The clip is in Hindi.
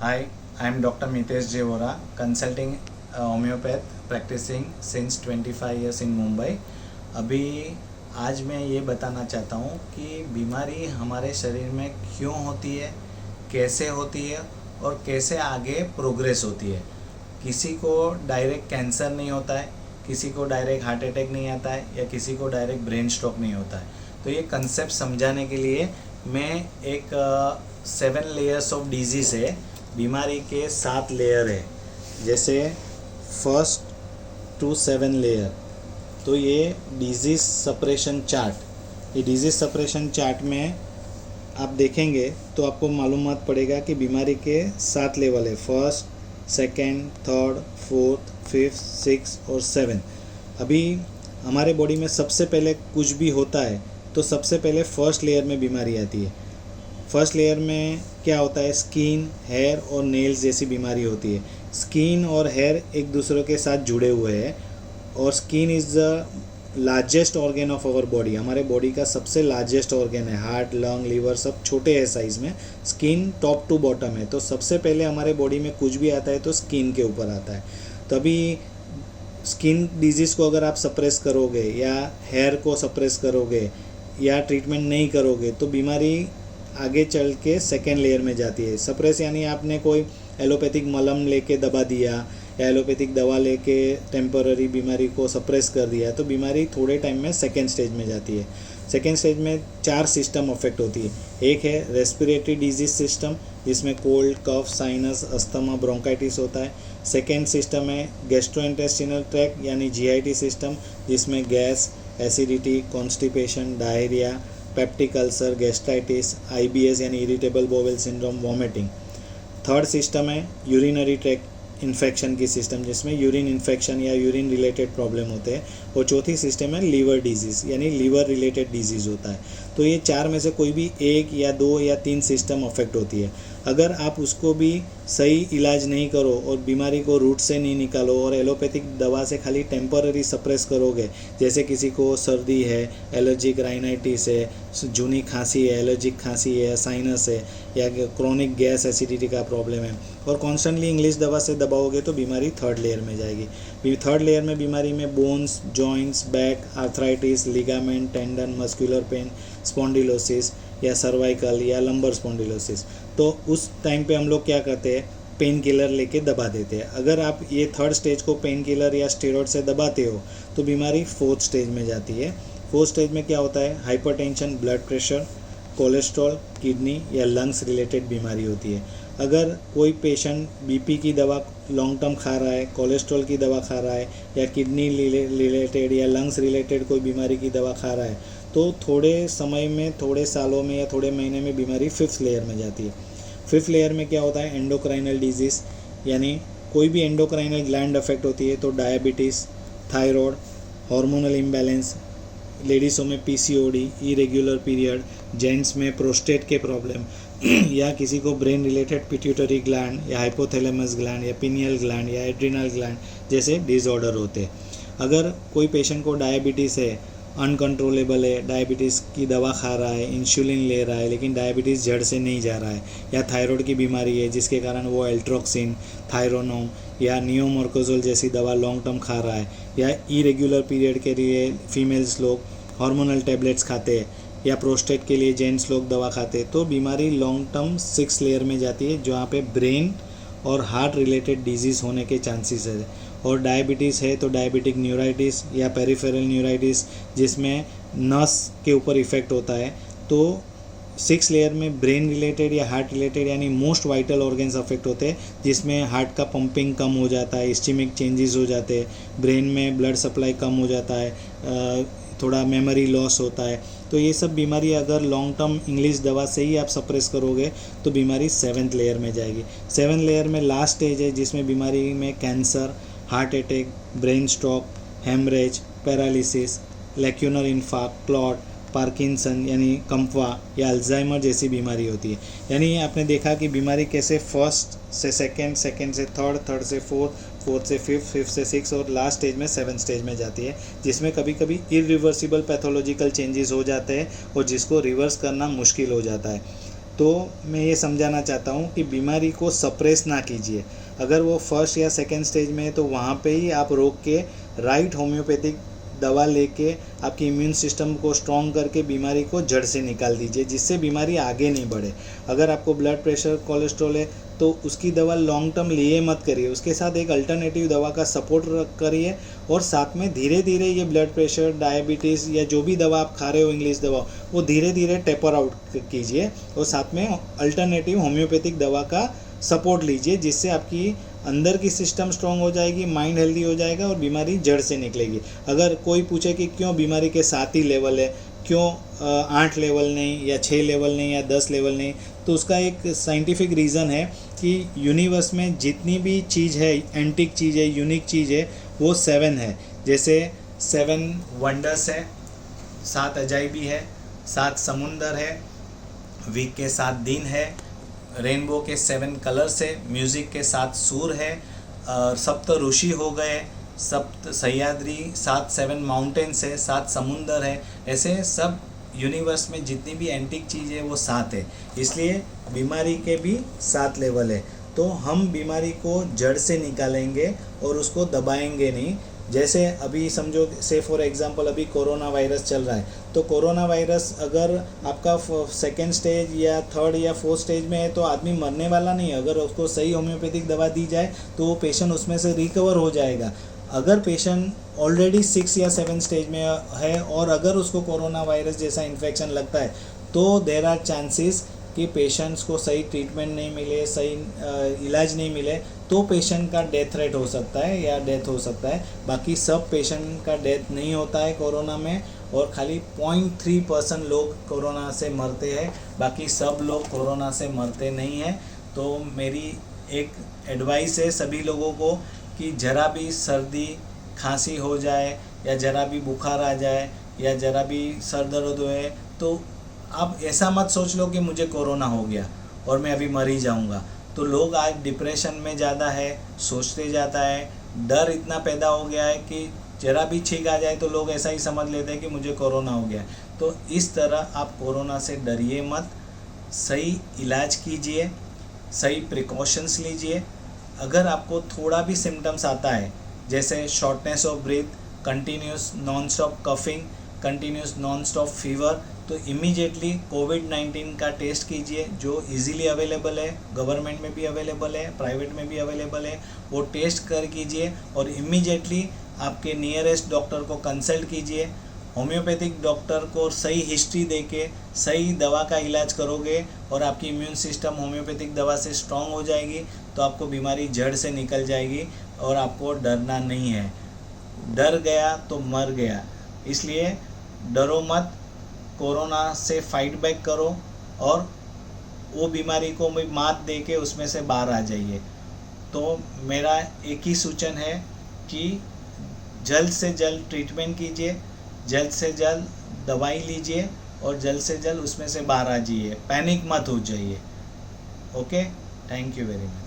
Hi, I am Dr. Mitesh Jevora, consulting homeopath practicing since 25 years in Mumbai. अभी आज मैं ये बताना चाहता हूँ कि बीमारी हमारे शरीर में क्यों होती है, कैसे होती है और कैसे आगे प्रोग्रेस होती है। किसी को डायरेक्ट कैंसर नहीं होता है, किसी को डायरेक्ट हार्ट अटैक नहीं आता है या किसी को डायरेक्ट ब्रेन स्ट्रोक नहीं होता है। तो ये कंसेप्ट समझाने के लिए मैं एक 7 लेयर्स ऑफ डिजीज़ है, बीमारी के 7 लेयर है, जैसे फर्स्ट टू 7 लेयर। तो ये डिजीज़ सप्रेशन चार्ट, ये डिजीज़ सप्रेशन चार्ट में आप देखेंगे तो आपको मालूमात पड़ेगा कि बीमारी के 7 लेवल है, first, second, third, fourth, fifth, six और 7। अभी हमारे बॉडी में सबसे पहले कुछ भी होता है तो सबसे पहले फर्स्ट लेयर में बीमारी आती है। फर्स्ट लेयर में क्या होता है, स्किन, हेयर और नेल्स जैसी बीमारी होती है। स्किन और हेयर एक दूसरे के साथ जुड़े हुए हैं और skin is the largest organ of our body. हमारे बॉडी का सबसे लार्जेस्ट ऑर्गेन है। हार्ट, लंग, लीवर सब छोटे हैं साइज़ में, स्किन टॉप टू बॉटम है। तो सबसे पहले हमारे बॉडी में कुछ भी आता है तो स्किन के ऊपर आता है। तभी स्किन डिजीज़ को अगर आप सप्रेस करोगे या हेयर को सप्रेस करोगे या ट्रीटमेंट नहीं करोगे तो बीमारी आगे चल के सेकेंड लेयर में जाती है। सप्रेस यानी आपने कोई एलोपैथिक मलम लेके दबा दिया या एलोपैथिक दवा लेके टेम्पररी बीमारी को सप्रेस कर दिया तो बीमारी थोड़े टाइम में सेकेंड स्टेज में जाती है। सेकेंड स्टेज में 4 सिस्टम अफेक्ट होती है। एक है रेस्पिरेटरी डिजीज सिस्टम, जिसमें cold, cough, sinus, asthma, bronchitis होता है। सेकेंड सिस्टम है गैस्ट्रोइंटेस्टिनल ट्रैक्ट यानी जीआईटी सिस्टम, जिसमें gas, acidity, constipation, diarrhoea, peptic ulcer, gastritis, IBS यानी irritable bowel syndrome, vomiting. Third system है यूरिनरी ट्रैक्ट इन्फेक्शन की सिस्टम, जिसमें यूरिन इन्फेक्शन या यूरिन रिलेटेड प्रॉब्लम होते हैं। और चौथी सिस्टम है लीवर डिजीज़ यानी लीवर रिलेटेड डिजीज़ होता है। तो ये 4 में से कोई भी 1 या 2 या 3 सिस्टम अफेक्ट होती है। अगर आप उसको भी सही इलाज नहीं करो और बीमारी को रूट से नहीं निकालो और एलोपैथिक दवा से खाली टेम्पररी सप्रेस करोगे, जैसे किसी को सर्दी है, एलर्जिक राइनाइटिस है, जूनी खांसी है, एलर्जिक खांसी है, साइनस है या क्रोनिक गैस एसिडिटी का प्रॉब्लम है और कॉन्स्टेंटली इंग्लिश दवा से दबाओगे तो बीमारी थर्ड लेयर में जाएगी। थर्ड लेयर में बीमारी में bones, joints, back, arthritis, ligament, tendon, muscular pain, spondylosis या सर्वाइकल या लंबर स्पॉन्डिलोसिस। तो उस टाइम पे हम लोग क्या करते हैं, पेन किलर लेके दबा देते हैं। अगर आप ये थर्ड स्टेज को पेन किलर या स्टेरॉइड से दबाते हो तो बीमारी फोर्थ स्टेज में जाती है। फोर्थ स्टेज में क्या होता है, hypertension, blood pressure, cholesterol, kidney या लंग्स रिलेटेड बीमारी होती है। अगर कोई पेशेंट बीपी की दवा लॉन्ग टर्म खा रहा है, कोलेस्ट्रॉल की दवा खा रहा है या किडनी रिलेटेड या लंग्स रिलेटेड कोई बीमारी की दवा खा रहा है तो थोड़े समय में, थोड़े सालों में या थोड़े महीने में बीमारी 5th लेयर में जाती है। 5th लेयर में क्या होता है, एंडोक्राइनल डिजीज़ यानी कोई भी एंडोक्राइनल ग्लैंड अफेक्ट होती है। तो डायबिटीज़, थायराइड, हार्मोनल इम्बैलेंस, लेडीज़ों में पीसीओडी, इरेगुलर पीरियड, जेंट्स में प्रोस्टेट के प्रॉब्लम या किसी को ब्रेन रिलेटेड पिट्यूटरी ग्लैंड या हाइपोथैलेमस ग्लैंड या पिनियल ग्लैंड या एड्रिनल ग्लैंड जैसे डिसऑर्डर होते हैं। अगर कोई पेशेंट को डायबिटीज़ है, अनकंट्रोलेबल है, डायबिटीज़ की दवा खा रहा है, इंसुलिन ले रहा है लेकिन डायबिटीज़ जड़ से नहीं जा रहा है, या थायराइड की बीमारी है जिसके कारण वो एल्ट्रोक्सिन, थायरोनोम या नियोमोर्कोजोल जैसी दवा लॉन्ग टर्म खा रहा है, या इरेगुलर पीरियड के लिए फीमेल्स लोग हार्मोनल टैबलेट्स खाते हैं या प्रोस्टेट के लिए जेंट्स लोग दवा खाते हैं, तो बीमारी लॉन्ग टर्म 6 लेयर में जाती है जहाँ पे ब्रेन और हार्ट रिलेटेड डिजीज़ होने के चांसेस है। और डायबिटीज़ है तो डायबिटिक न्यूराइटिस या पेरिफेरल न्यूराइटिस जिसमें नस के ऊपर इफेक्ट होता है। तो 6 लेयर में ब्रेन रिलेटेड या हार्ट रिलेटेड यानी मोस्ट वाइटल ऑर्गन्स अफेक्ट होते हैं, जिसमें हार्ट का पंपिंग कम हो जाता है, इस्चेमिक चेंजेस हो जाते हैं, ब्रेन में ब्लड सप्लाई कम हो जाता है, थोड़ा मेमोरी लॉस होता है। तो ये सब बीमारी अगर लॉन्ग टर्म इंग्लिश दवा से ही आप सप्रेस करोगे तो बीमारी 7th लेयर में जाएगी। 7th लेयर में लास्ट स्टेज है जिसमें बीमारी में cancer, heart attack, brain stroke, haemorrhage, paralysis, lacunar infarct, clot, Parkinson यानी कंपवा या अल्जाइमर जैसी बीमारी होती है। यानी आपने देखा कि बीमारी कैसे फर्स्ट से सेकंड, सेकंड से थर्ड, थर्ड से फोर्थ, फोर्थ से फिफ्थ, फिफ्थ से सिक्स और लास्ट स्टेज में 7th स्टेज में जाती है, जिसमें कभी कभी इरिवर्सिबल पैथोलॉजिकल चेंजेस हो जाते हैं और जिसको रिवर्स करना मुश्किल हो जाता है। तो मैं ये समझाना चाहता हूँ कि बीमारी को सप्रेस ना कीजिए। अगर वो फर्स्ट या सेकेंड स्टेज में है तो वहाँ पे ही आप रोक के राइट होम्योपैथिक दवा लेके आपकी इम्यून सिस्टम को स्ट्रॉन्ग करके बीमारी को जड़ से निकाल दीजिए, जिससे बीमारी आगे नहीं बढ़े। अगर आपको ब्लड प्रेशर, कोलेस्ट्रॉल है तो उसकी दवा लॉन्ग टर्म लिए मत करिए, उसके साथ एक अल्टरनेटिव दवा का सपोर्ट करिए और साथ में धीरे धीरे ये ब्लड प्रेशर, डायबिटीज़ या जो भी दवा आप खा रहे हो इंग्लिश दवा, वो धीरे धीरे टेपर आउट कीजिए और साथ में अल्टरनेटिव होम्योपैथिक दवा का सपोर्ट लीजिए, जिससे आपकी अंदर की सिस्टम स्ट्रॉन्ग हो जाएगी, माइंड हेल्दी हो जाएगा और बीमारी जड़ से निकलेगी। अगर कोई पूछे कि क्यों बीमारी के 7 ही लेवल है, क्यों 8 लेवल नहीं या 6 लेवल नहीं या 10 लेवल नहीं, तो उसका एक साइंटिफिक रीज़न है कि यूनिवर्स में जितनी भी चीज़ है, एंटिक चीज़ है, यूनिक चीज़ है, वो 7 है। जैसे 7 वंडर्स है, 7 अजाइबी है, 7 समुंदर है, वीक के 7 दिन है, रेनबो के 7 कलर्स है, म्यूज़िक के 7 सुर है, सप्त ऋषि हो गए, सप्त सह्याद्री, 7 माउंटेन्स है, 7 समुंदर है। ऐसे सब यूनिवर्स में जितनी भी एंटिक चीज़ है वो 7 है। इसलिए बीमारी के भी 7 लेवल है। तो हम बीमारी को जड़ से निकालेंगे और उसको दबाएंगे नहीं। जैसे अभी समझो से फॉर एग्जांपल अभी कोरोना वायरस चल रहा है, तो कोरोना वायरस अगर आपका सेकेंड स्टेज या थर्ड या फोर्थ स्टेज में है तो आदमी मरने वाला नहीं है। अगर उसको सही होम्योपैथिक दवा दी जाए तो वो पेशेंट उसमें से रिकवर हो जाएगा। अगर पेशेंट ऑलरेडी 6 या 7 स्टेज में है और अगर उसको कोरोना वायरस जैसा इन्फेक्शन लगता है तो देयर आर चांसेस कि पेशेंट्स को सही ट्रीटमेंट नहीं मिले, सही इलाज नहीं मिले, तो पेशेंट का डेथ रेट हो सकता है या डेथ हो सकता है। बाकी सब पेशेंट का डेथ नहीं होता है कोरोना में, और खाली 0.3% लोग कोरोना से मरते हैं, बाकी सब लोग कोरोना से मरते नहीं हैं। तो मेरी एक एडवाइस है सभी लोगों को कि ज़रा भी सर्दी खांसी हो जाए या ज़रा भी बुखार आ जाए या ज़रा भी सर दर्द हुए तो आप ऐसा मत सोच लो कि मुझे कोरोना हो गया और मैं अभी मर ही जाऊंगा। तो लोग आज डिप्रेशन में ज़्यादा है, सोचते जाता है, डर इतना पैदा हो गया है कि ज़रा भी छींक आ जाए तो लोग ऐसा ही समझ लेते हैं कि मुझे कोरोना हो गया। तो इस तरह आप कोरोना से डरिए मत, सही इलाज कीजिए, सही प्रिकॉशंस लीजिए। अगर आपको थोड़ा भी सिम्टम्स आता है जैसे shortness of breath, continuous non stop coughing, continuous non stop fever, तो इमीडिएटली कोविड-19 का टेस्ट कीजिए जो इजीली अवेलेबल है, गवर्नमेंट में भी अवेलेबल है, प्राइवेट में भी अवेलेबल है। वो टेस्ट कर कीजिए और इमीडिएटली आपके नियरेस्ट डॉक्टर को कंसल्ट कीजिए। होम्योपैथिक डॉक्टर को सही हिस्ट्री देके सही दवा का इलाज करोगे और आपकी इम्यून सिस्टम होम्योपैथिक दवा से स्ट्रांग हो जाएगी तो आपको बीमारी जड़ से निकल जाएगी और आपको डरना नहीं है। डर गया तो मर गया, इसलिए डरो मत, कोरोना से फाइट बैक करो और वो बीमारी को मात दे के उसमें से बाहर आ जाइए। तो मेरा एक ही सूचन है कि जल्द से जल्द ट्रीटमेंट कीजिए, जल्द से जल्द दवाई लीजिए और जल्द से जल्द उसमें से बाहर आ जाइए, पैनिक मत हो जाइए। Okay, thank you very much.